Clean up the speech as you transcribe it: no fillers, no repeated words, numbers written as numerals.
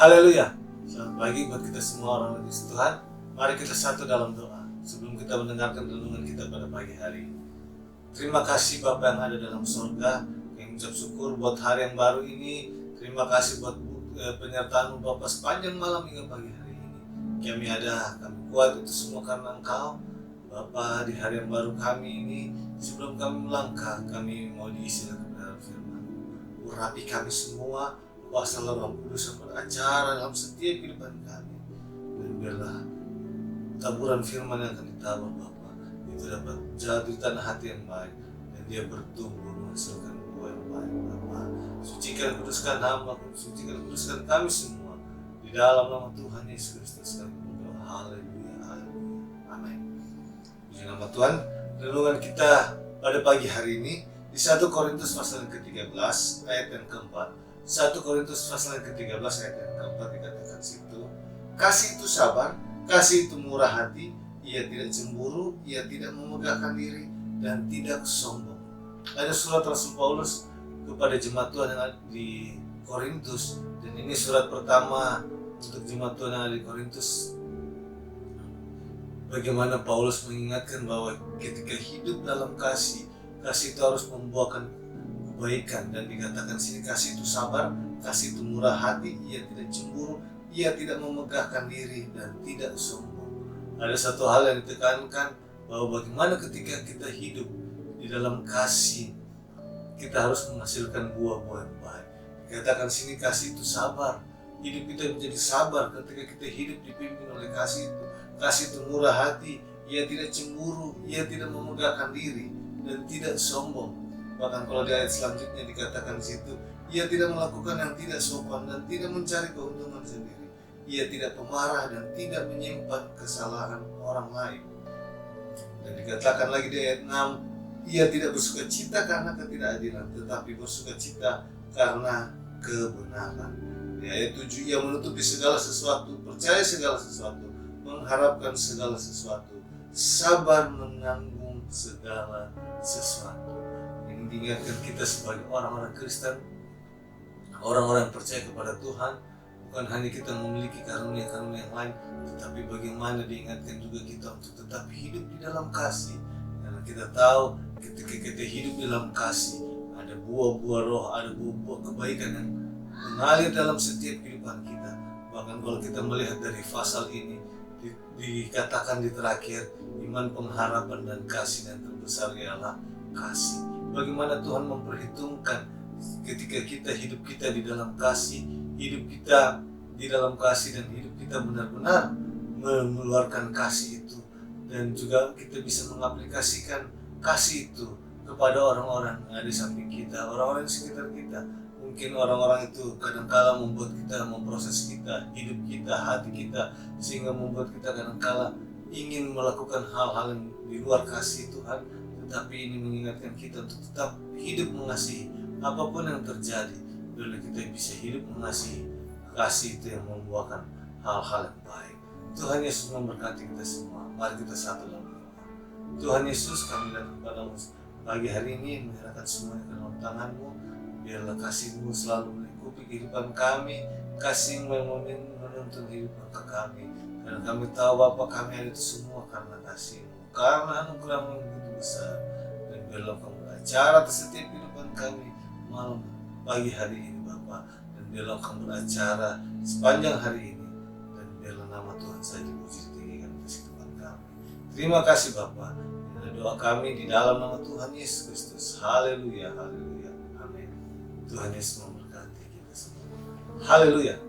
Haleluya. Selamat pagi buat kita semua orang Kudus Tuhan. Mari kita satu dalam doa sebelum kita mendengarkan renungan kita pada pagi hari ini. Terima kasih Bapa yang ada dalam surga. Kami ucap syukur buat hari yang baru ini. Terima kasih buat penyertaan Bapa sepanjang malam hingga pagi hari ini. Kami kuat itu semua karena Engkau. Bapa, di hari yang baru kami ini, sebelum kami melangkah, kami mau diisi dalam firman. Urapi kami semua, kuasa Roh Kudus beracara dalam setiap kehidupan kami. Dan biarlah taburan firman yang akan ditabur Bapa itu dapat jatuh di tanah hati yang baik dan dia bertumbuh menghasilkan buah yang baik. Bapa, sucikan kuduskan hamba, sucikan kuduskan kami semua di dalam nama Tuhan Yesus Kristus kami berdoa. Haleluya, haleluya, amin. Puji nama Tuhan. Renungan kita pada pagi hari ini di 1 Korintus pasal yang ke-13 ayat yang keempat. 1 Korintus pasal yang ke-13 ayat yang keempat dikatakan situ, kasih itu sabar, kasih itu murah hati, ia tidak cemburu, ia tidak memegahkan diri, dan tidak sombong. Ada surat Rasul Paulus kepada jemaat Tuhan yang ada di Korintus, dan ini surat pertama untuk jemaat Tuhan yang ada di Korintus. Bagaimana Paulus mengingatkan bahwa ketika hidup dalam kasih itu harus membuahkan kebaikan, dan dikatakan sini kasih itu sabar, kasih itu murah hati, ia tidak cemburu, ia tidak memegahkan diri dan tidak sombong. Ada satu hal yang ditekankan bahwa bagaimana ketika kita hidup di dalam kasih, kita harus menghasilkan buah-buah yang baik. Dikatakan sini kasih itu sabar, hidup kita menjadi sabar ketika kita hidup dipimpin oleh kasih itu. Kasih itu murah hati, ia tidak cemburu, ia tidak memegahkan diri dan tidak sombong. Bahkan kalau di ayat selanjutnya dikatakan di situ, ia tidak melakukan yang tidak sopan dan tidak mencari keuntungan sendiri. Ia tidak pemarah dan tidak menyimpan kesalahan orang lain. Dan dikatakan lagi di ayat 6, ia tidak bersukacita karena ketidakadilan, tetapi bersukacita karena kebenaran. Di ayat 7, ia menutupi segala sesuatu, percaya segala sesuatu, mengharapkan segala sesuatu, sabar menanggung segala sesuatu. Ini diingatkan kita sebagai orang-orang Kristen, orang-orang yang percaya kepada Tuhan. Bukan hanya kita memiliki karunia-karunia yang lain, tetapi bagaimana diingatkan juga kita untuk tetap hidup di dalam kasih. Karena kita tahu ketika kita hidup di dalam kasih, ada buah-buah roh, ada buah-buah kebaikan yang mengalir dalam setiap kehidupan kita. Bahkan kalau kita melihat dari pasal ini, dikatakan di terakhir, iman, pengharapan, dan kasih yang terbesar ialah kasih. Bagaimana Tuhan memperhitungkan ketika kita hidup kita di dalam kasih, hidup kita di dalam kasih, dan hidup kita benar-benar mengeluarkan kasih itu, dan juga kita bisa mengaplikasikan kasih itu kepada orang-orang yang ada di samping kita, orang-orang di sekitar kita. Mungkin orang-orang itu kadang-kala membuat kita, memproses kita, hidup kita, hati kita, sehingga membuat kita kadang-kala ingin melakukan hal-hal yang di luar kasih Tuhan. Tetapi ini mengingatkan kita untuk tetap hidup mengasihi apapun yang terjadi. Bila kita bisa hidup mengasihi, kasih itu yang membuahkan hal-hal yang baik. Tuhan Yesus memberkati kita semua. Mari kita satu dalam doa. Tuhan Yesus, kami datang kepadamu pagi hari ini menyerahkan semuanya ke dalam tangan-Mu. Biarlah kasih-Mu selalu melingkupi kehidupan kami, kasih yang menuntun hidup kami. Dan kami tahu Bapa, kami ada itu semua karena kasih-Mu, karena anugerah-Mu yang begitu besar. Dan biarlah Kau beracara atas setiap kehidupan kami malam pagi hari ini Bapa. Dan biarlah Kau beracara sepanjang hari ini. Dan biarlah nama Tuhan saja dipuji tinggikan atas kehidupan kami. Terima kasih Bapa. Inilah doa kami di dalam nama Tuhan Yesus Kristus. Haleluya, haleluya. Tuhan Yesus memberkati kita semua. Haleluya.